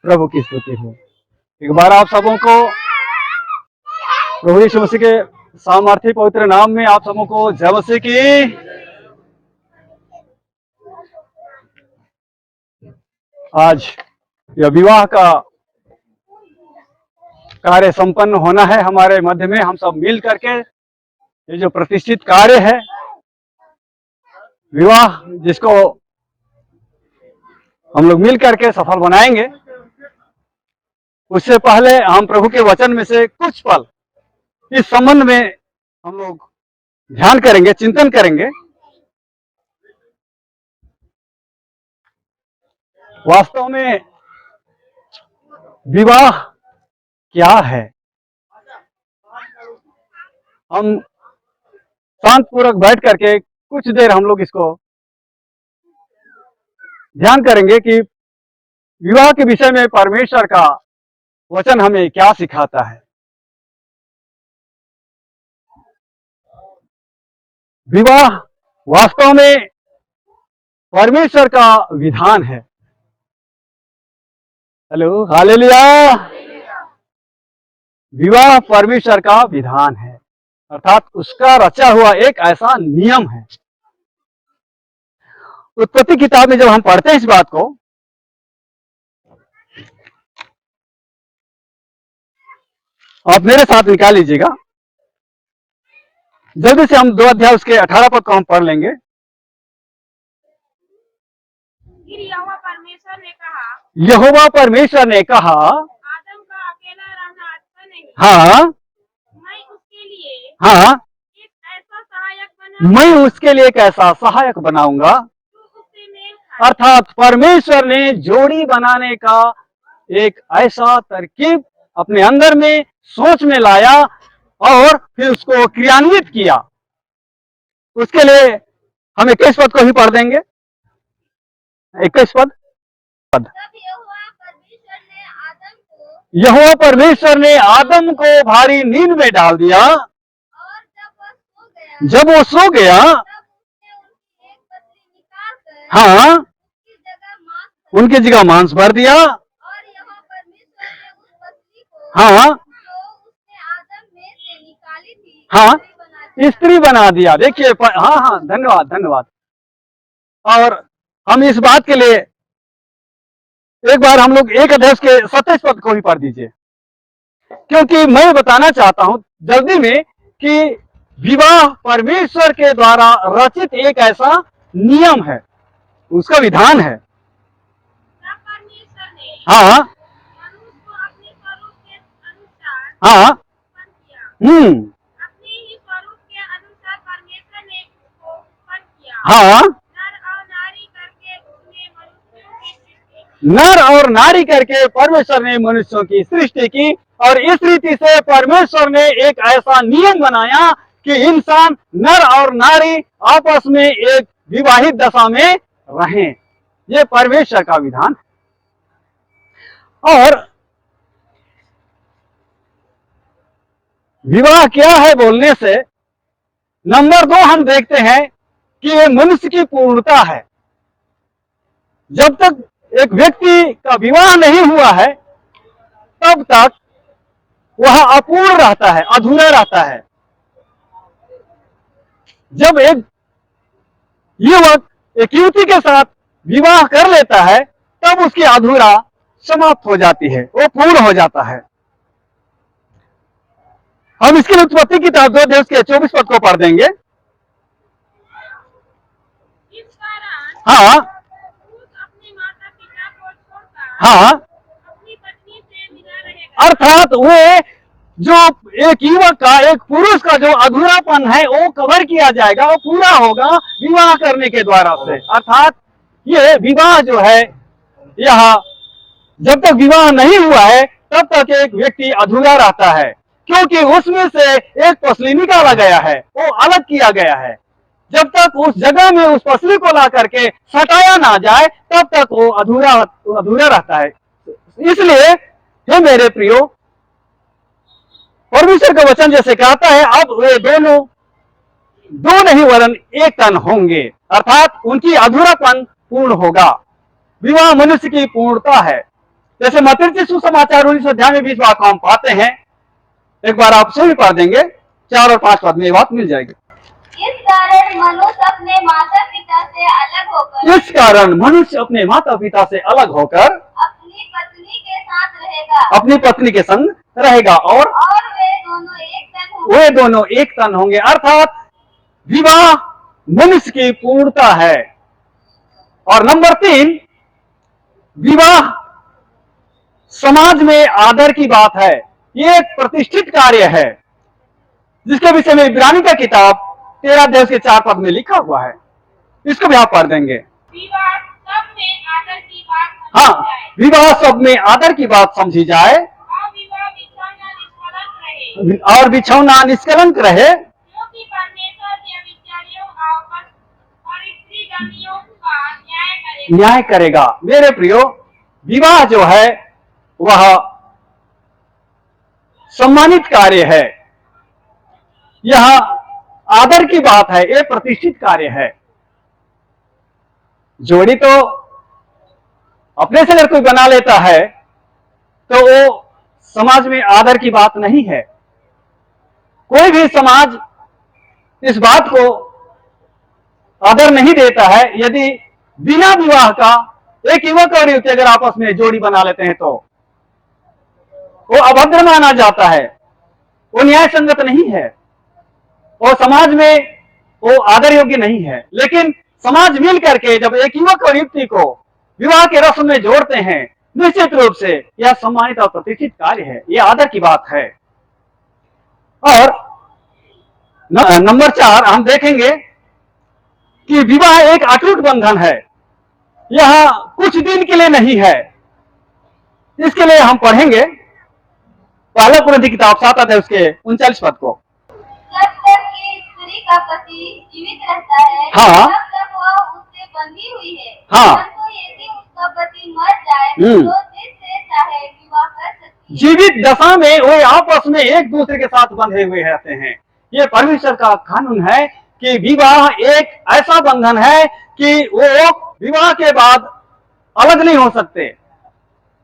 प्रभु की स्तुति हो। एक बार आप सबों को प्रभु यीशु मसीह के सामर्थ्य पवित्र नाम में आप सबों को जय मसीह की। आज यह विवाह का कार्य संपन्न होना है हमारे मध्य में। हम सब मिल करके ये जो प्रतिष्ठित कार्य है विवाह, जिसको हम लोग मिल करके सफल बनाएंगे, उससे पहले हम प्रभु के वचन में से कुछ पल इस संबंध में हम लोग ध्यान करेंगे, चिंतन करेंगे। वास्तव में विवाह क्या है? हम शांतपूर्वक बैठ करके कुछ देर हम लोग इसको ध्यान करेंगे कि विवाह के विषय में परमेश्वर का वचन हमें क्या सिखाता है। विवाह वास्तव में परमेश्वर का विधान है। Hello, hallelujah. विवाह परमेश्वर का विधान है, अर्थात उसका रचा हुआ एक ऐसा नियम है। उत्पत्ति किताब में जब हम पढ़ते हैं इस बात को, आप मेरे साथ निकाल लीजिएगा। जल्दी से हम 2 अध्याय उसके 18 पद को हम पढ़ लेंगे। यहोवा परमेश्वर ने कहा, आदम का अकेला रहना अच्छा नहीं। हाँ, मैं उसके लिए हाँ, एक ऐसा सहायक बना, मैं उसके लिए एक ऐसा सहायक बनाऊंगा। जो उससे मेल खाए। अर्थात परमेश्वर ने जोड़ी बनाने का एक ऐसा तरकीब अपने अंदर में सोच में लाया और फिर उसको क्रियान्वित किया। उसके लिए हम 21 पद को ही पढ़ देंगे। 21 पद। तब यहोवा परमेश्वर ने आदम को भारी नींद में डाल दिया। और जब वो सो गया, तब उसने उनकी एक पसली निकालकर हाँ, उनकी जगह मांस भर दिया। और यहोवा परमेश्वर ने उस पसली को हाँ, जो उसने आदम में से निकाली थी, हाँ, स्त्री स्त्री बना बना दी। दिया। देखिए, हाँ हाँ, धन्यवाद धन्यवाद। और हम इस बात के लिए एक बार हम लोग 1 अध्याय के 27 पद को ही पढ़ दीजिए, क्योंकि मैं बताना चाहता हूं जल्दी में कि विवाह परमेश्वर के द्वारा रचित एक ऐसा नियम है, उसका विधान है। तब परमेश्वर ने हाँ, मनुष्य को अपने स्वरूप के अनुसार हाँ, उत्पन्न किया। अपने ही स्वरूप के अनुसार परमेश्वर ने उसको उत्पन्न किया। हाँ, नर और नारी करके उसने मनुष्यों की सृष्टि की। नर और नारी करके परमेश्वर ने मनुष्यों की सृष्टि की, और इस रीति से परमेश्वर ने एक ऐसा नियम बनाया कि इंसान नर और नारी आपस में एक विवाहित दशा में रहें। ये परमेश्वर का विधान है। और विवाह क्या है बोलने से नंबर 2 हम देखते हैं कि ये मनुष्य की पूर्णता है। जब तक एक व्यक्ति का विवाह नहीं हुआ है तब तक वह अपूर्ण रहता है, अधूरा रहता है। जब एक युवक एक युवती के साथ विवाह कर लेता है तब उसकी अधूरा समाप्त हो जाती है, वो पूर्ण हो जाता है। हम इसके लिए उत्पत्ति किताब 2 अध्याय के 24 पद को पढ़ देंगे। इस कारण हाँ, पुरुष अपने माता पिता को छोड़कर हाँ, अपनी पत्नी से मिला रहेगा। अर्थात वे जो एक युवक का, एक पुरुष का जो अधूरापन है वो कवर किया जाएगा, वो पूरा होगा विवाह करने के द्वारा से। अर्थात ये विवाह जो है, यह जब तक विवाह नहीं हुआ है तब तक एक व्यक्ति अधूरा रहता है, क्योंकि उसमें से एक पसली निकाला गया है, वो अलग किया गया है। जब तक उस जगह में उस पसली को ला करके सटाया ना जाए तब तक वो अधूरा रहता है। इसलिए हे मेरे प्रियो, परमेश्वर का वचन जैसे कहता है, अब वे दोनों दो नहीं वरन एक तन होंगे, अर्थात उनकी अधूरापन पूर्ण होगा। विवाह मनुष्य की पूर्णता है। जैसे मत्स्य सुसमाचार 19 अध्याय में 20 बात को हम पाते हैं। एक बार आप से भी पढ़ देंगे, 4 और 5 पद में ये बात मिल जाएगी। इस कारण मनुष्य अपने माता पिता से अलग होकर इस कारण मनुष्य अपने माता पिता से अलग होकर अपनी पत्नी के साथ रहेगा अपनी पत्नी के संग रहेगा और वे दोनों एक तन होंगे। वे दोनों एक तन होंगे। अर्थात विवाह मनुष्य की पूर्णता है। और नंबर 3, विवाह समाज में आदर की बात है। ये एक प्रतिष्ठित कार्य है, जिसके विषय में इब्रानी का किताब 13 अध्याय के 4 पद में लिखा हुआ है। इसको भी आप पढ़ देंगे। विवाह सब में आदर की बात समझी हाँ, जाए। विवाह सब में आदर की बात समझी जाए विवाह बिछौना निष्कलंक रहे और बिछौना निष्कलंक रहे, क्योंकि परमेश्वर व्यभिचारियों और स्त्रीगमियों का न्याय करेगा। मेरे प्रियो, विवाह जो है वह सम्मानित कार्य है, यह आदर की बात है, यह प्रतिष्ठित कार्य है। जोड़ी तो अपने से अगर कोई बना लेता है तो वो समाज में आदर की बात नहीं है। कोई भी समाज इस बात को आदर नहीं देता है यदि बिना विवाह का एक युवक और युवती अगर आपस में जोड़ी बना लेते हैं तो वो अभद्र माना जाता है, वो न्याय संगत नहीं है, और समाज में वो आदर योग्य नहीं है। लेकिन समाज मिल करके जब एक युवक और युवती को विवाह के रस्म में जोड़ते हैं, निश्चित रूप से यह सम्मानित और प्रतिष्ठित कार्य है, यह आदर की बात है। और नंबर 4 हम देखेंगे कि विवाह एक अटूट बंधन है, यह कुछ दिन के लिए नहीं है। इसके लिए हम पढ़ेंगे पहला कुरिन्थी किताब 7 अध्याय उसके 39 पद को। जब तक कि स्त्री का पति जीवित रहता है, हाँ। तब तक वह उससे बंधी हुई है। हाँ। परंतु यदि उसका पति मर जाए तो जिससे चाहे विवाह कर सकती है। जीवित दशा में वे आपस में एक दूसरे के साथ बंधे हुए रहते हैं। ये परमेश्वर का कानून है कि विवाह एक ऐसा बंधन है कि वो विवाह के बाद अलग नहीं हो सकते,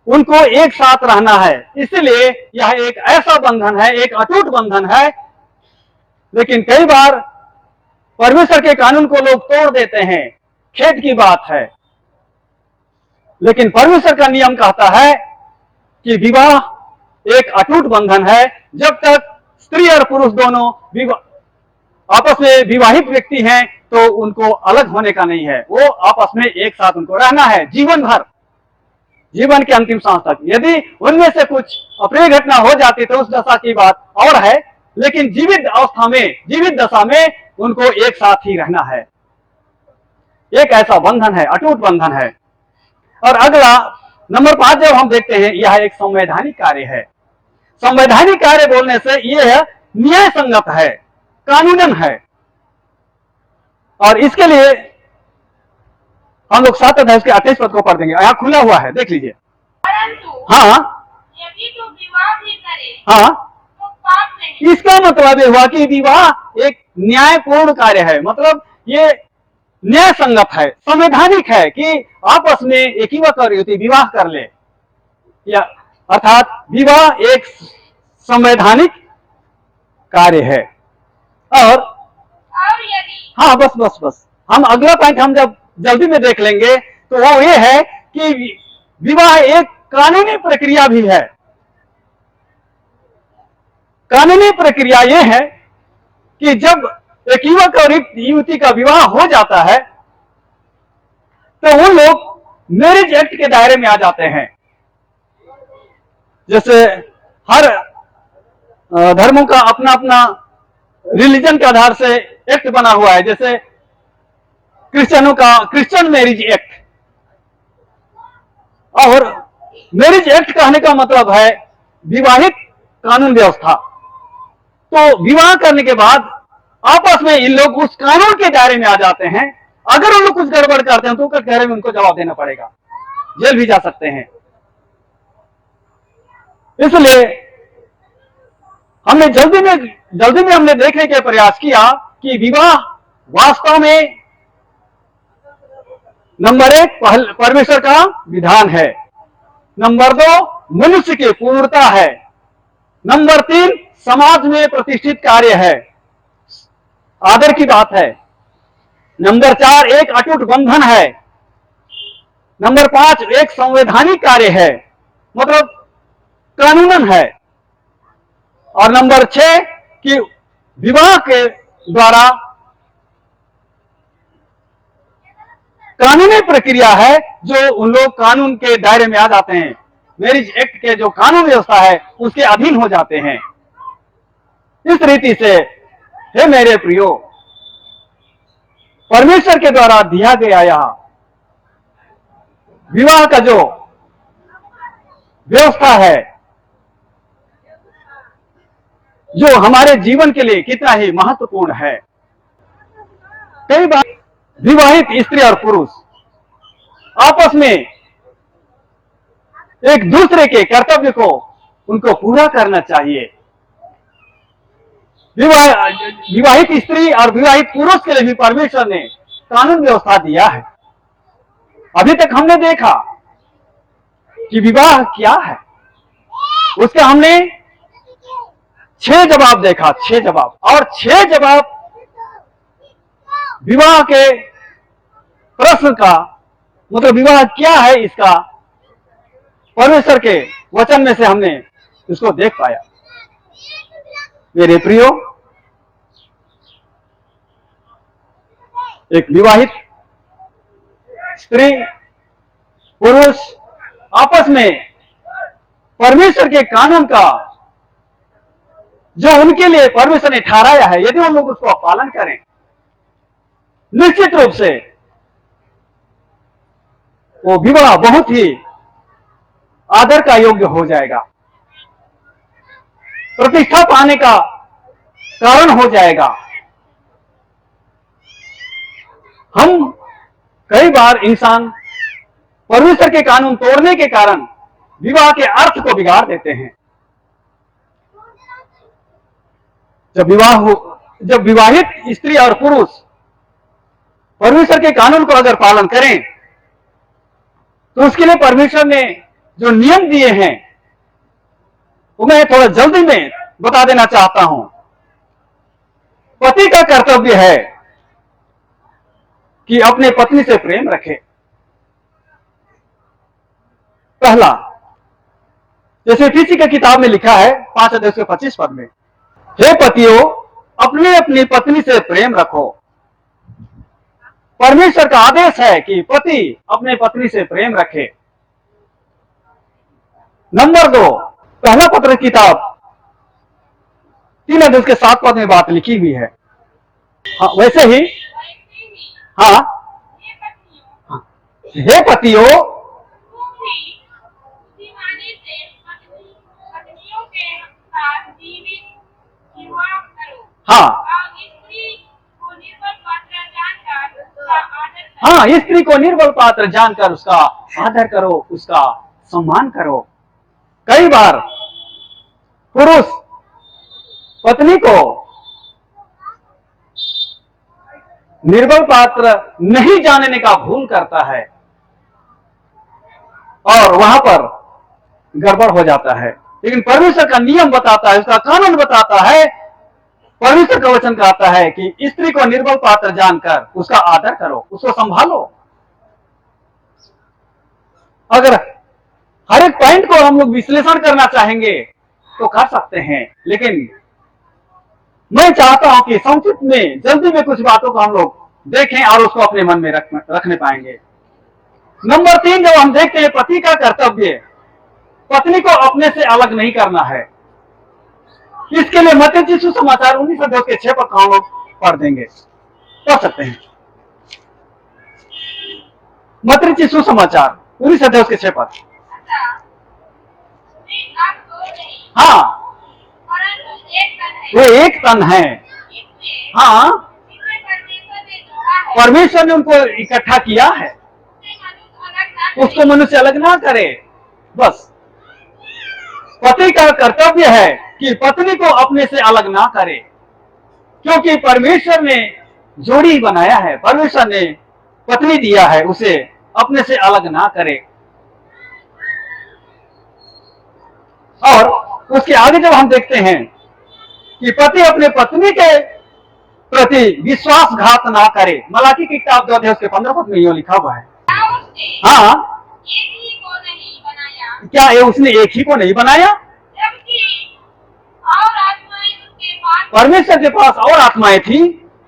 उनको एक साथ रहना है। इसलिए यह एक ऐसा बंधन है, एक अटूट बंधन है। लेकिन कई बार परमेश्वर के कानून को लोग तोड़ देते हैं, खेद की बात है। लेकिन परमेश्वर का नियम कहता है कि विवाह एक अटूट बंधन है। जब तक स्त्री और पुरुष दोनों आपस में विवाहित व्यक्ति हैं तो उनको अलग होने का नहीं है, वो आपस में एक साथ उनको रहना है जीवन भर, जीवन के अंतिम सांस तक। यदि उनमें से कुछ अप्रिय घटना हो जाती तो उस दशा की बात और है, लेकिन जीवित अवस्था में, जीवित दशा में उनको एक साथ ही रहना है। एक ऐसा बंधन है, अटूट बंधन है। और अगला नंबर 5 जब हम देखते हैं, यह एक संवैधानिक कार्य है। संवैधानिक कार्य बोलने से यह न्याय संगत है, कानूनन है। और इसके लिए हम लोग 7 अध्याय के 28 पद को पढ़ देंगे। यहाँ खुला हुआ है, देख लीजिए। परंतु हाँ यदि तू विवाह भी करे हाँ, तो पाप नहीं। इसका मतलब ये हुआ कि विवाह एक न्यायपूर्ण कार्य है, मतलब ये न्याय संगत है, संवैधानिक है कि आपस में एक युवक और युवती विवाह कर ले, या अर्थात विवाह एक संवैधानिक कार्य है। और यदि हाँ, बस हम अगला पॉइंट हम जब जल्दी में देख लेंगे तो वो ये है कि विवाह एक कानूनी प्रक्रिया भी है। कानूनी प्रक्रिया ये है कि जब एक युवक और युवती का विवाह हो जाता है तो वो लोग मैरिज एक्ट के दायरे में आ जाते हैं। जैसे हर धर्मों का अपना अपना रिलीजन के आधार से एक्ट बना हुआ है। जैसे क्रिश्चियनों का क्रिश्चियन मैरिज एक्ट, और मैरिज एक्ट कहने का मतलब है विवाहित कानून व्यवस्था। तो विवाह करने के बाद आपस में इन लोग उस कानून के दायरे में आ जाते हैं। अगर उन लोग कुछ गड़बड़ करते हैं तो कटघरे में उनको जवाब देना पड़ेगा, जेल भी जा सकते हैं। इसलिए हमने जल्दी में हमने देखने के प्रयास किया कि विवाह वास्तव में नंबर 1 परमेश्वर का विधान है, नंबर 2 मनुष्य की पूर्णता है। नंबर 3 समाज में प्रतिष्ठित कार्य है, आदर की बात है। नंबर 4 एक अटूट बंधन है। नंबर 5 एक संवैधानिक कार्य है, मतलब कानूनन है। और नंबर 6 कि विवाह के द्वारा कानूनी प्रक्रिया है, जो उन लोग कानून के दायरे में आ जाते हैं, मैरिज एक्ट के जो कानून व्यवस्था है उसके अधीन हो जाते हैं। इस रीति से हे मेरे प्रियो, परमेश्वर के द्वारा दिया गया यह विवाह का जो व्यवस्था है, जो हमारे जीवन के लिए कितना ही महत्वपूर्ण है। कई बार विवाहित स्त्री और पुरुष आपस में एक दूसरे के कर्तव्य को उनको पूरा करना चाहिए। विवाहित स्त्री और विवाहित पुरुष के लिए भी परमेश्वर ने कानून व्यवस्था दिया है। अभी तक हमने देखा कि विवाह क्या है, उसका हमने 6 जवाब देखा, 6 जवाब, और 6 जवाब विवाह के प्रश्न का, मतलब विवाह क्या है, इसका परमेश्वर के वचन में से हमने इसको देख पाया। मेरे प्रियो, एक विवाहित स्त्री पुरुष आपस में परमेश्वर के कानून का जो उनके लिए परमेश्वर ने ठहराया है, यदि हम लोग उसका पालन करें, निश्चित रूप से वो विवाह बहुत ही आदर का योग्य हो जाएगा, प्रतिष्ठा पाने का कारण हो जाएगा। हम कई बार इंसान परमेश्वर के कानून तोड़ने के कारण विवाह के अर्थ को बिगाड़ देते हैं। जब विवाहित स्त्री और पुरुष परमेश्वर के कानून को अगर पालन करें, तो उसके लिए परमेश्वर ने जो नियम दिए हैं वो मैं थोड़ा जल्दी में बता देना चाहता हूं। पति का कर्तव्य है कि अपने पत्नी से प्रेम रखे। पहला, जैसे इफिसी की किताब में लिखा है 5:25 पद में, हे पतियों अपनी अपनी पत्नी से प्रेम रखो। परमेश्वर का आदेश है कि पति अपने पत्नी से प्रेम रखे। नंबर 2, पहला पत्र किताब 3:7 पद में बात लिखी हुई है। हाँ, वैसे ही हाँ, हे पतियों हाँ हाँ, स्त्री को निर्बल पात्र जानकर उसका आदर करो, उसका सम्मान करो। कई बार पुरुष पत्नी को निर्बल पात्र नहीं जानने का भूल करता है और वहां पर गड़बड़ हो जाता है। लेकिन परमेश्वर का नियम बताता है, उसका कानून बताता है, परमेश्वर का वचन कहता है कि स्त्री को निर्बल पात्र जानकर उसका आदर करो, उसको संभालो। अगर हर एक पॉइंट को हम लोग विश्लेषण करना चाहेंगे तो कर सकते हैं, लेकिन मैं चाहता हूं कि संक्षिप्त में जल्दी में कुछ बातों को हम लोग देखें और उसको अपने मन में रखने पाएंगे। नंबर 3, जब हम देखते हैं पति का कर्तव्य, पत्नी को अपने से अलग नहीं करना है। इसके लिए मत्ती सुसमाचार 19:6 पद हम लोग पढ़ देंगे, पढ़ सकते हैं। मत्ती सुसमाचार 19:6 पद। हाँ, वो एक तन है। हाँ, परमेश्वर ने उनको इकट्ठा किया है, उसको मनुष्य अलग ना करे। बस पति का कर्तव्य है कि पत्नी को अपने से अलग ना करे, क्योंकि परमेश्वर ने जोड़ी बनाया है, परमेश्वर ने पत्नी दिया है, उसे अपने से अलग ना करे। और उसके आगे जब हम देखते हैं कि पति अपने पत्नी के प्रति विश्वासघात ना करे, मलाकी की किताब 2 अध्याय उसके 15 पद में यूं लिखा हुआ है। क्या उसने हाँ, एक ही को नहीं बनाया, क्या ये उसने एक ही को नहीं बनाया? जबकि और आत्माएं उसके पास परमेश्वर के पास और आत्माएं थी,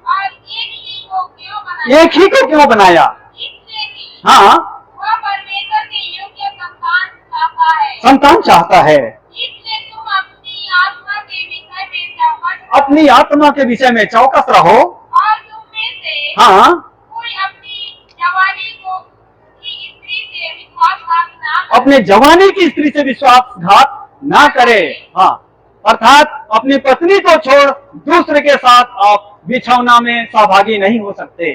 और एक ही को क्यों बनाया? एक ही को क्यों बनाया? इसलिए कि हाँ, वह परमेश्वर के योग्य संतान चाहता है। संतान चाहता है। इसलिए तुम अपनी आत्मा के विषय में चौकस अपनी आत्मा के विषय में चौकस रहो। और तुम में से हाँ, कोई अपनी जवानी को की स्त्री से विश्वासघात ना करे। अपने जवानी की स्त्री से विश्वासघात ना करे। हाँ, अर्थात अपनी पत्नी को छोड़ दूसरे के साथ आप बिछौना में सहभागी नहीं हो सकते।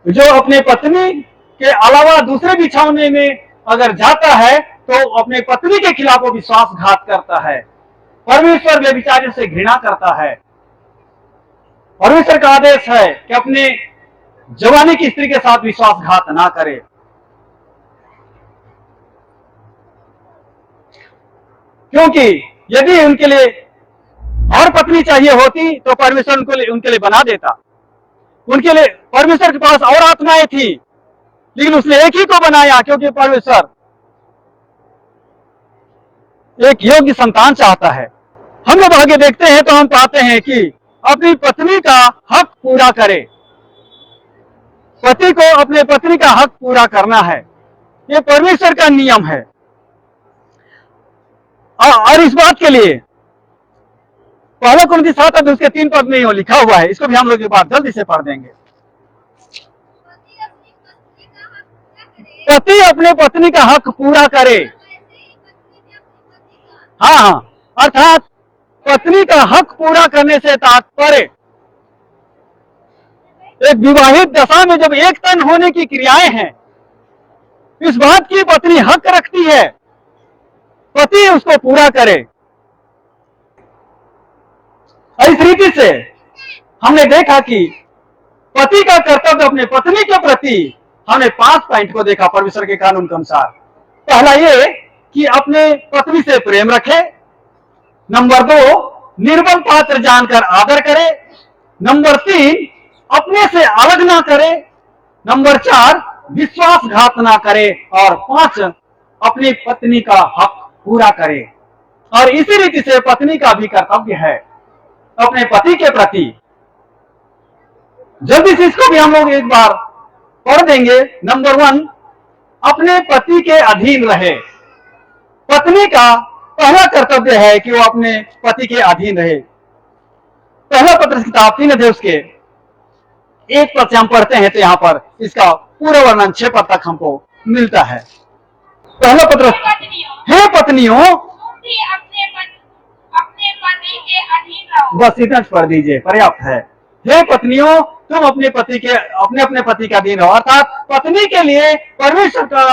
जो अपने पत्नी के अलावा दूसरे बिछौने में अगर जाता है तो अपने पत्नी के खिलाफ वो विश्वासघात करता है। परमेश्वर व्यभिचारी से घृणा करता है। परमेश्वर का आदेश है कि अपने जवानी की स्त्री के साथ विश्वासघात ना करे। क्योंकि यदि उनके लिए और पत्नी चाहिए होती तो परमेश्वर उनके लिए बना देता। उनके लिए परमेश्वर के पास और आत्माएं थी, लेकिन उसने एक ही को बनाया क्योंकि परमेश्वर एक योग्य संतान चाहता है। हम लोग आगे देखते हैं तो हम पाते हैं कि अपनी पत्नी का हक पूरा करे। पति को अपने पत्नी का हक पूरा करना है, ये परमेश्वर का नियम है। और इस बात के लिए पहला कुरिन्थी 7 अध्याय उसके 3 पद में यूं लिखा हुआ है, इसको भी हम लोग एक बार जल्दी से पढ़ देंगे। पति अपने पत्नी का हक पूरा करे। हाँ हाँ, अर्थात पत्नी का हक पूरा करने से तात्पर्य एक विवाहित दशा में जब एक तन होने की क्रियाएं हैं, इस बात की पत्नी हक रखती है पति उसको पूरा करे। इस रीति से हमने देखा कि पति का कर्तव्य अपने पत्नी के प्रति, हमने 5 पॉइंट को देखा परमेश्वर के कानून के अनुसार। पहला ये कि अपने पत्नी से प्रेम रखे। नंबर 2, निर्बल पात्र जानकर आदर करे। नंबर 3, अपने से अलग ना करे। नंबर 4, विश्वासघात ना करे। और 5, अपनी पत्नी का हक पूरा करे। और इसी रीति से पत्नी का भी कर्तव्य है अपने पति के प्रति। जल्दी से इसको भी हम लोग एक बार पढ़ देंगे। नंबर 1, अपने पति के अधीन रहे। पत्नी का पहला कर्तव्य है कि वो अपने पति के अधीन रहे। पहला पत्र किताब 3 अध्याय उसके 1 पद से हम पढ़ते हैं तो यहां पर इसका पूरा वर्णन 6 पद तक हमको मिलता है। पहला पत्र, हे पत्नियों तुम भी अपने पति के अधीन रहो। बस इतना पढ़ दीजिए, पर्याप्त है। हे पत्नियों तुम अपने पति के अधीन रहो। अर्थात पत्नी के लिए परमेश्वर का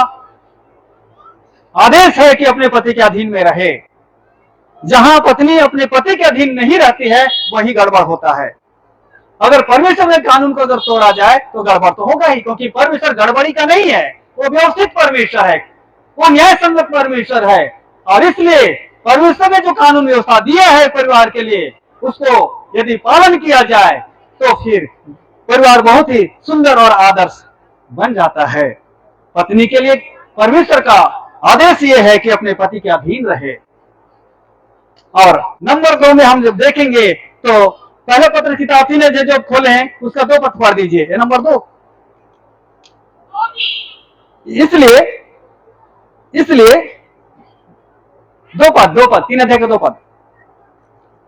आदेश है कि अपने पति के अधीन में रहे। जहां पत्नी अपने पति के अधीन नहीं रहती है वही गड़बड़ होता है। अगर परमेश्वर के कानून को अगर तोड़ा जाए तो गड़बड़ तो होगा ही, क्योंकि परमेश्वर गड़बड़ी का नहीं है, वो व्यवस्थित परमेश्वर है, वो न्याय सम्मत परमेश्वर है। और इसलिए परमेश्वर ने जो कानून व्यवस्था दिया है परिवार के लिए, उसको यदि पालन किया जाए तो फिर परिवार बहुत ही सुंदर और आदर्श बन जाता है। पत्नी के लिए परमेश्वर का आदेश ये है कि अपने पति के अधीन रहे। और नंबर 2 में हम जब देखेंगे तो पहले पत्र किताब 3 अध्याय जो खोले हैं उसका 2 पद पढ़ दीजिए। नंबर 2, इसलिए 2 पद 3 अध्याय के 2 पद।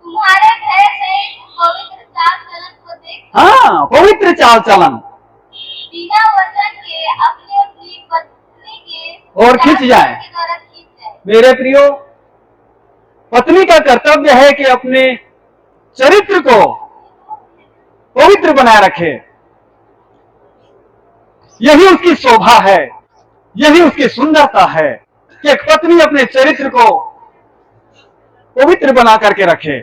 तुम्हारे घर से पवित्र चाल चलन को देख हाँ, पवित्र चाल चलन बिना वचन के अपनी पत्नी के और खिंच जाए। मेरे प्रियो, पत्नी का कर्तव्य है कि अपने चरित्र को पवित्र बनाए रखे। यही उसकी शोभा है, यही उसकी सुंदरता है कि एक पत्नी अपने चरित्र को पवित्र बना करके रखे,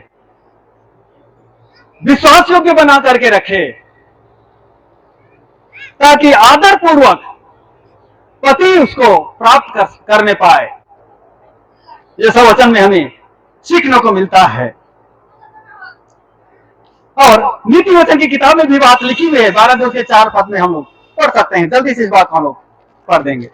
विश्वास योग्य बना करके रखे, ताकि आदर पूर्वक पति उसको प्राप्त करने पाए। ये सब वचन में हमें सीखने को मिलता है। और नीति वचन की किताब में भी बात लिखी हुई है, 12:2-4 में हम लोग पढ़ सकते हैं। जल्दी से इस बात को हम लोग पढ़ देंगे।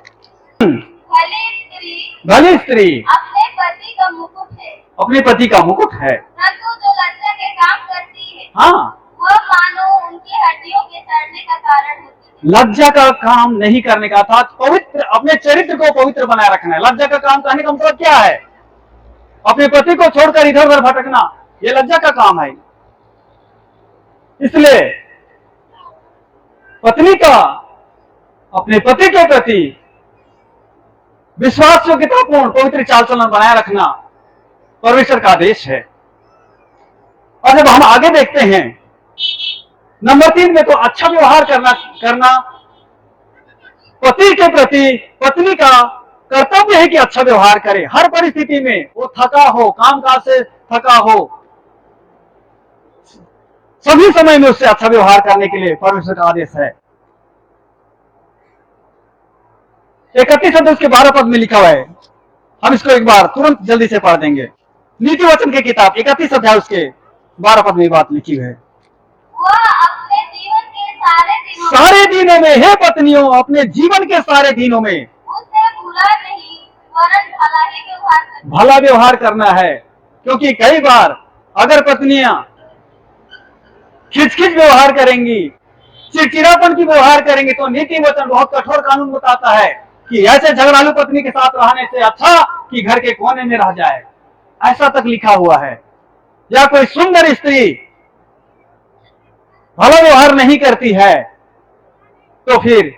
भली स्त्री अपने पति का मुकुट है, अपने पति का मुकुट है, परंतु जो लज्जा के काम करती है हाँ, वह मानो उनकी हड्डियों के सड़ने का कारण होती है। लज्जा का काम नहीं करने का था, पवित्र अपने चरित्र को पवित्र बनाए रखना है। लज्जा का काम करने का मतलब क्या है? अपने पति को छोड़कर इधर उधर भटकना, ये लज्जा का काम है। इसलिए पत्नी का अपने पति के प्रति विश्वास योग्यतापूर्ण पवित्र चाल चलन बनाए रखना परमेश्वर का आदेश है। और जब हम आगे देखते हैं नंबर 3 में, तो अच्छा व्यवहार करना पति के प्रति पत्नी का कर्तव्य है कि अच्छा व्यवहार करे। हर परिस्थिति में वो थका हो, कामकाज से थका हो, सभी समय में उससे अच्छा व्यवहार करने के लिए परमेश्वर का आदेश है। 31 अध्याय उसके 12 पद में लिखा हुआ है। हम इसको एक बार तुरंत जल्दी से पढ़ देंगे। नीति वचन की किताब 31 अध्याय उसके 12 पद में बात लिखी है। वह अपने जीवन के सारे दिनों में, हे पत्नियों, अपने जीवन के सारे दिनों में उससे बुरा नहीं वरन भला व्यवहार करना है। क्योंकि कई बार अगर पत्नियां खिचखिच व्यवहार करेंगी, चिड़चिड़ापन की व्यवहार करेंगे, तो नीति वचन बहुत कठोर कानून बताता है कि ऐसे झगड़ालू पत्नी के साथ रहने से अच्छा कि घर के कोने में रह जाए, ऐसा तक लिखा हुआ है। या कोई सुंदर स्त्री भला व्यवहार नहीं करती है तो फिर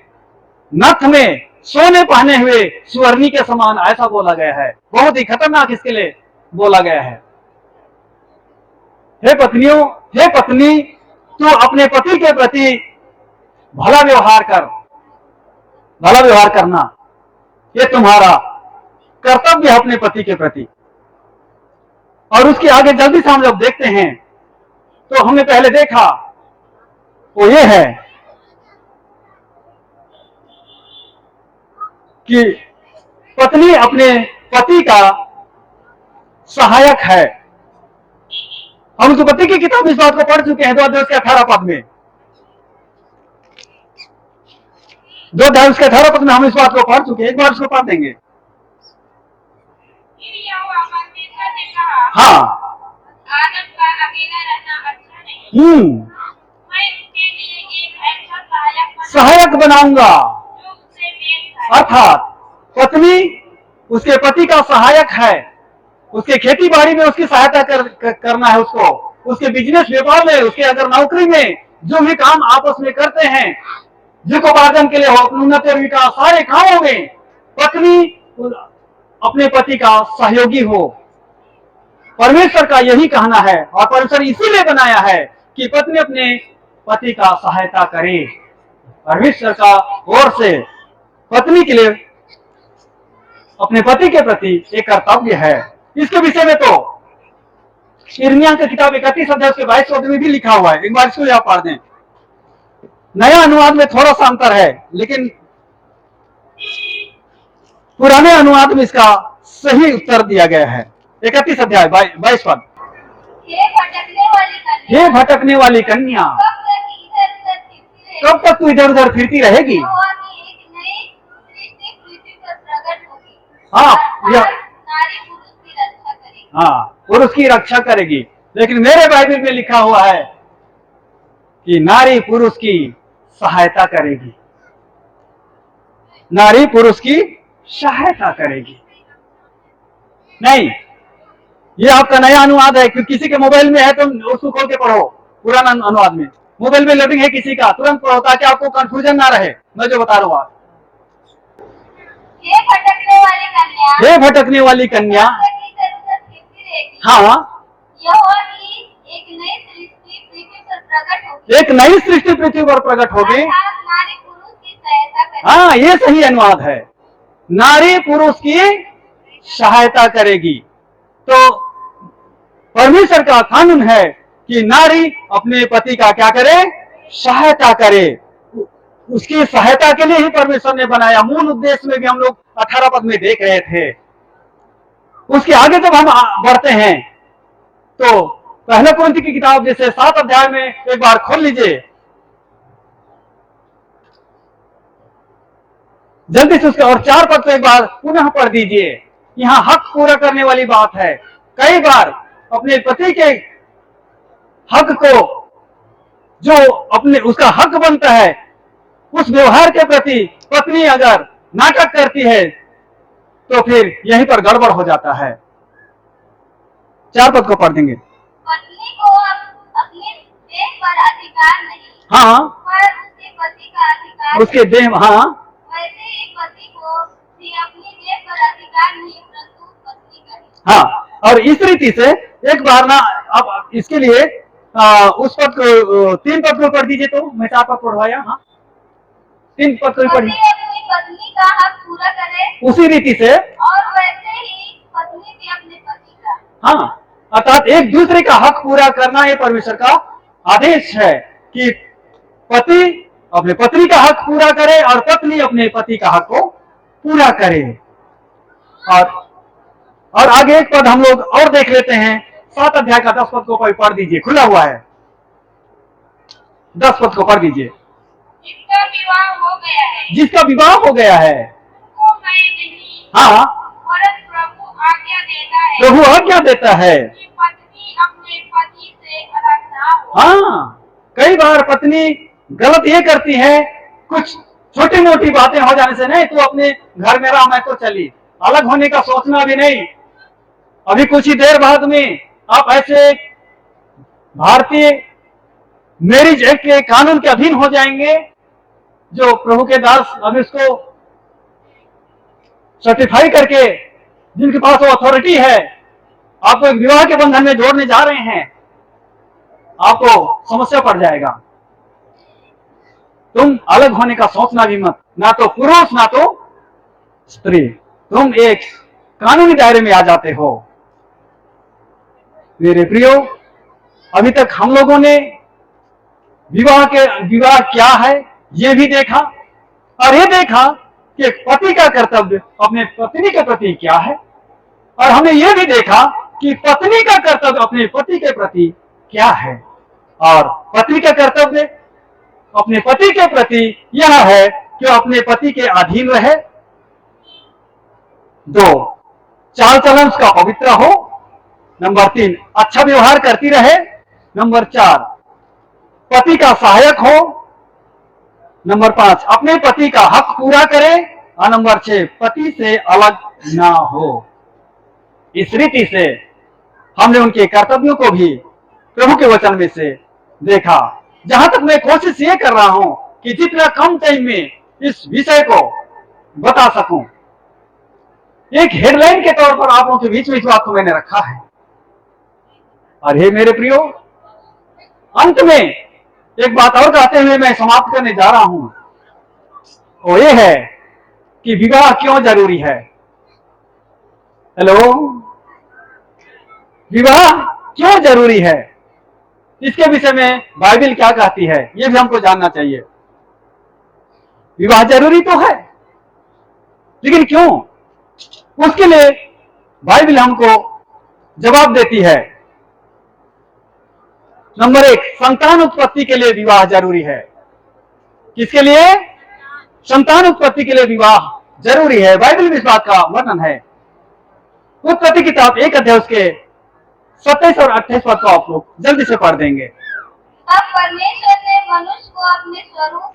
नथ में सोने पहने हुए सुवर्णी के समान, ऐसा बोला गया है। बहुत ही खतरनाक इसके लिए बोला गया है। हे पत्नियों, हे पत्नी, तू अपने पति के प्रति भला व्यवहार कर। भला व्यवहार करना ये तुम्हारा कर्तव्य है अपने पति के प्रति। और उसके आगे जल्दी से हम लोग देखते हैं, तो हमने पहले देखा वो ये है कि पत्नी अपने पति का सहायक है। हम उस पति की किताब इस बात को पढ़ चुके हैं 2 अध्याय उसके 18 पद में। 2 अध्याय उसके 18 पद में हम इस बात को पढ़ चुके हैं। एक बार उसको पढ़ देंगे। हाँ, आदम का अकेला रहना अच्छा नहीं। मैं उसके लिए एक ऐसा सहायक बनाऊंगा। जो उससे मेल खाए। अर्थात पत्नी उसके पति का सहायक है। उसके खेती बाड़ी में उसकी सहायता करना है उसको, उसके बिजनेस व्यापार में, उसके अगर नौकरी में, जो भी काम आपस में करते हैं, जीविकोपार्जन के लिए हो, उन्नति और विकास, सारे कामों में पत्नी अपने पति का सहयोगी हो। परमेश्वर का यही कहना है, और परमेश्वर इसीलिए बनाया है कि पत्नी अपने पति का सहायता करे। परमेश्वर का ओर से पत्नी के लिए अपने पति के प्रति एक कर्तव्य है। इसके विषय में तो यिर्मयाह की किताब 31 अध्याय के 22 पद में भी लिखा हुआ है। एक बार इसको आप पढ़ दें। नया अनुवाद में थोड़ा सा अंतर है, लेकिन पुराने अनुवाद में इसका सही उत्तर दिया गया है। 31 अध्याय 22 पद। हे भटकने वाली कन्या, हे भटकने वाली कन्या, कब तक तू इधर उधर फिरती रहेगी? यहोवा की एक नई सृष्टि पृथ्वी पर प्रकट होगी। हाँ, नारी पुरुष की रक्षा करेगी। हाँ, पुरुष की रक्षा करेगी। लेकिन मेरे बाइबल में लिखा हुआ है कि नारी पुरुष की सहायता करेगी। नारी पुरुष की सहायता करेगी। नहीं, ये आपका नया अनुवाद है। क्योंकि किसी के मोबाइल में है तो उसको खोल के पढ़ो। पुराना अनुवाद में मोबाइल में लोडिंग है किसी का, तुरंत पढ़ो ताकि आपको कंफ्यूजन ना रहे। मैं जो बता रहा हूँ आप। हे भटकने वाली कन्या, हे भटकने वाली कन्या, हाँ, यहोवा की एक नई सृष्टि पृथ्वी पर प्रकट होगी। एक नई सृष्टि पृथ्वी पर प्रकट होगी। नारी पुरुष की सहायता करेगी। हाँ, ये सही अनुवाद है। नारी पुरुष की सहायता करेगी। तो परमेश्वर का कानून है कि नारी अपने पति का क्या करे? सहायता करे। उसकी सहायता के लिए ही परमेश्वर ने बनाया। मूल उद्देश्य में भी हम लोग 18 पद में देख रहे थे। उसके आगे जब हम बढ़ते हैं तो पहले कुरिन्थी की किताब जैसे 7 अध्याय में एक बार खोल लीजिए, जल्दी से उसके और 4 पद को एक बार पुनः पढ़ दीजिए। यहाँ हक पूरा करने वाली बात है। कई बार अपने पति के हक को, जो अपने उसका हक बनता है, उस व्यवहार के प्रति पत्नी अगर नाटक करती है तो फिर यहीं पर गड़बड़ हो जाता है। 4 पद को पढ़ देंगे। पत्नी को अपने देह पर अधिकार नहीं, हाँ, पर उसके पति का अधिकार उसके देह, हाँ, वैसे ही पति को भी अपनी देह पर अधिकार नहीं, परंतु पत्नी का है। हाँ। और इस रीति से एक बार ना, अब इसके लिए उस पद को 3 पद को पढ़ दीजिए, तो मैं 4 पद पढ़वाया। हाँ, 3 पद को पति पढ़िए। अपनी पत्नी का हक पूरा करे, उसी रीति से, और वैसे ही पत्नी भी अपने पति का। हाँ, अर्थात एक दूसरे का हक पूरा करना ये परमेश्वर का आदेश है कि पति अपने पत्नी का हक पूरा करे और पत्नी अपने पति का हक को पूरा करे। और आगे एक पद हम लोग और देख लेते हैं, 7 अध्याय का 10 पद को पढ़ दीजिए, खुला हुआ है। 10 पद को पढ़ दीजिए। जिसका विवाह हो गया है, जिसका विवाह हो गया है, उसको मैं नहीं, हाँ, परंतु प्रभु आज्ञा देता है, प्रभु आज्ञा देता है कि पत्नी अपने पति से अलग ना हो। हाँ, कई बार पत्नी गलत ये करती है, कुछ छोटी मोटी बातें हो जाने से, नहीं तू अपने घर में रह, मैं तो चली, अलग होने का सोचना भी नहीं। अभी कुछ ही देर बाद में आप ऐसे भारतीय मैरिज एक्ट के कानून के अधीन हो जाएंगे, जो प्रभु के दास अभी उसको सर्टिफाई करके, जिनके पास वो अथॉरिटी है, आपको एक विवाह के बंधन में जोड़ने जा रहे हैं, आपको समस्या पड़ जाएगा। तुम अलग होने का सोचना भी मत, ना तो पुरुष ना तो स्त्री, तुम एक कानूनी दायरे में आ जाते हो। मेरे प्रियो, अभी तक हम लोगों ने विवाह क्या है ये भी देखा, और ये देखा कि पति का कर्तव्य अपने पत्नी के प्रति क्या है, और हमने ये भी देखा कि पत्नी का कर्तव्य अपने पति के प्रति क्या है, और पत्नी का कर्तव्य अपने पति के प्रति यह है कि अपने पति के अधीन रहे। 2, चाल चलन उसका पवित्र हो। नंबर 3, अच्छा व्यवहार करती रहे। नंबर 4, पति का सहायक हो। नंबर 5, अपने पति का हक पूरा करे। और नंबर 6, पति से अलग ना हो। इस रीति से हमने उनके कर्तव्यों को भी प्रभु के वचन में से देखा। जहां तक मैं कोशिश ये कर रहा हूं कि जितना कम टाइम में इस विषय को बता सकूं, एक हेडलाइन के तौर पर आप लोगों के बीच में इस बात को मैंने रखा है। और हे मेरे प्रियो, अंत में एक बात और कहते हुए मैं समाप्त करने जा रहा हूं, वो ये है कि विवाह क्यों जरूरी है। हेलो, विवाह क्यों जरूरी है, इसके विषय में बाइबल क्या कहती है, यह भी हमको जानना चाहिए। विवाह जरूरी तो है, लेकिन क्यों, उसके लिए बाइबल हमको जवाब देती है। नंबर 1, संतान उत्पत्ति के लिए विवाह जरूरी है। किसके लिए? संतान उत्पत्ति के लिए विवाह जरूरी है। बाइबल में इस बात का वर्णन है। उत्पत्ति किताब 1 अध्याय उसके 27 और 28 पद को आप लोग जल्दी से पढ़ देंगे। तब परमेश्वर ने मनुष्य को अपने स्वरूप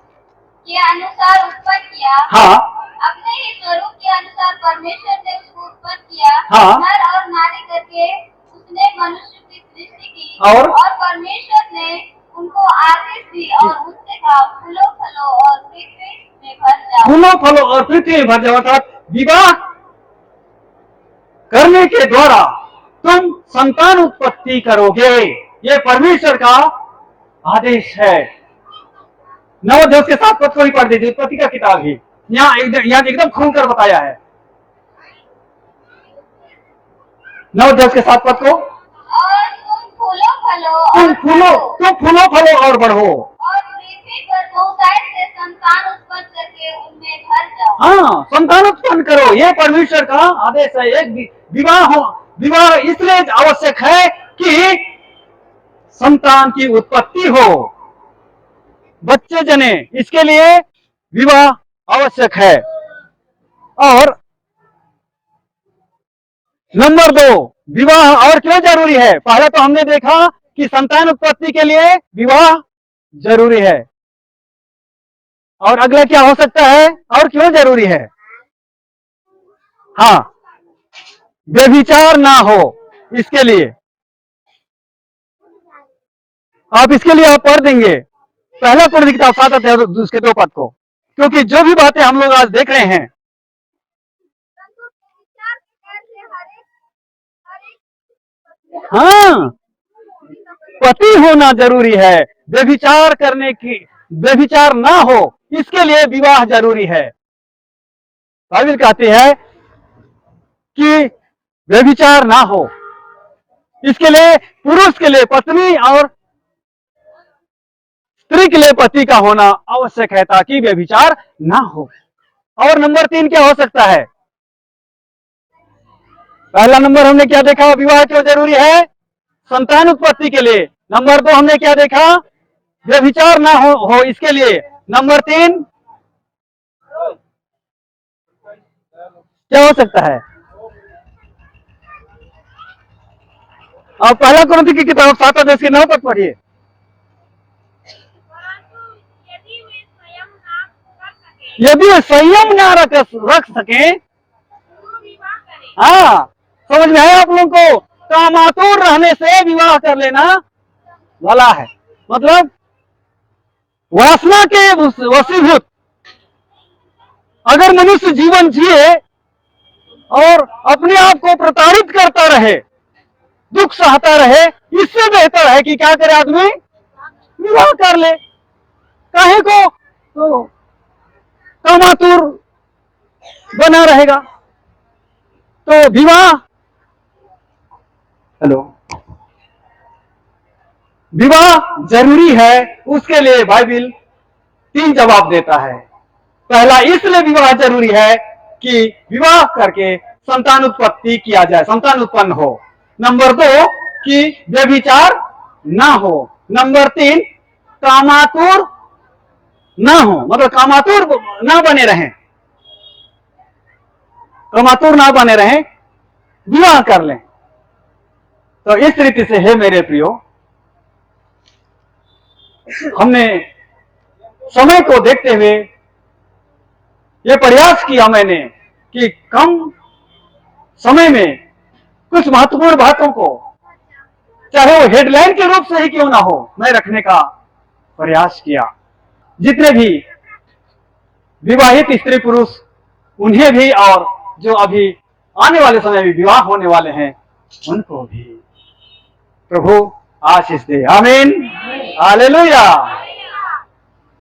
के अनुसार उत्पन्न किया। हाँ, अपने ही स्वरूप के अनुसार परमेश्वर ने उसको उत्पन्न किया। हाँ। नर और नारी करके उसने मनुष्य की सृष्टि की। और परमेश्वर ने उनको आशीष दी और उनसे कहा, फूलो फलो और पृथ्वी में भर जाओ। फूलो फलो और पृथ्वी में भर जाओ। अर्थात विवाह करने के द्वारा तुम संतान उत्पत्ति करोगे, ये परमेश्वर का आदेश है। 9 अध्याय के 7 पद को ही पढ़ दीजिए, उत्पत्ति का किताब ही यहाँ एकदम खुलकर बताया है। 9 अध्याय के 7 पद को, और तुम फूलो फलो तुम फूलो फलो और बढ़ो, और पृथ्वी पर बहुतायत से संतान उत्पन्न करके उनमें भर जाओ। हाँ, संतान उत्पन्न करो, ये परमेश्वर का आदेश है। एक विवाह इसलिए आवश्यक है कि संतान की उत्पत्ति हो, बच्चे जने, इसके लिए विवाह आवश्यक है। और नंबर 2, विवाह और क्यों जरूरी है? पहले तो हमने देखा कि संतान उत्पत्ति के लिए विवाह जरूरी है, और अगला क्या हो सकता है और क्यों जरूरी है? हाँ, व्यभिचार ना हो, इसके लिए आप पढ़ देंगे पहला कुरिन्थियों की किताब 7 अध्याय उसके 2 पद को, क्योंकि जो भी बातें हम लोग आज देख रहे हैं, हाँ, पति होना जरूरी है। व्यभिचार ना हो, इसके लिए विवाह जरूरी है। बाइबल कहती है कि व्यभिचार ना हो, इसके लिए पुरुष के लिए पत्नी और स्त्री के लिए पति का होना आवश्यक है, ताकि व्यभिचार ना हो। और नंबर 3 क्या हो सकता है? पहला नंबर हमने क्या देखा? विवाह क्यों जरूरी है? संतान उत्पत्ति के लिए। नंबर 2 हमने क्या देखा? व्यभिचार ना हो इसके लिए। नंबर 3 क्या हो सकता है? आप पहला कुरिन्थियों की किताब 7 अध्याय के 9 पद पढ़िए। यदि वे संयम ना रख सके, हाँ, समझ में आया आप लोगों को? कामातुर रहने से विवाह कर लेना भला है। मतलब वासना के वशीभूत अगर मनुष्य जीवन जिए और अपने आप को प्रताड़ित करता रहे, दुख सहता रहे, इससे बेहतर है कि क्या करे आदमी? विवाह कर ले। काहे को? तो कामातुर बना रहेगा। तो विवाह जरूरी है, उसके लिए बाइबल 3 जवाब देता है। पहला, इसलिए विवाह जरूरी है कि विवाह करके संतान उत्पत्ति किया जाए, संतान उत्पन्न हो। नंबर 2 कि व्यभिचार ना हो। नंबर 3 कामातुर ना हो, मतलब कामातुर ना बने रहें, कामातुर ना बने रहें, विवाह कर लें। तो इस रीति से है मेरे प्रियो, हमने समय को देखते हुए यह प्रयास किया मैंने कि कम समय में कुछ महत्वपूर्ण बातों को, चाहे वो हेडलाइन के रूप से ही क्यों ना हो, मैं रखने का प्रयास किया। जितने भी विवाहित स्त्री पुरुष, उन्हें भी, और जो अभी आने वाले समय में विवाह होने वाले हैं, उनको भी प्रभु आशीष दे। आमीन, हालेलुया।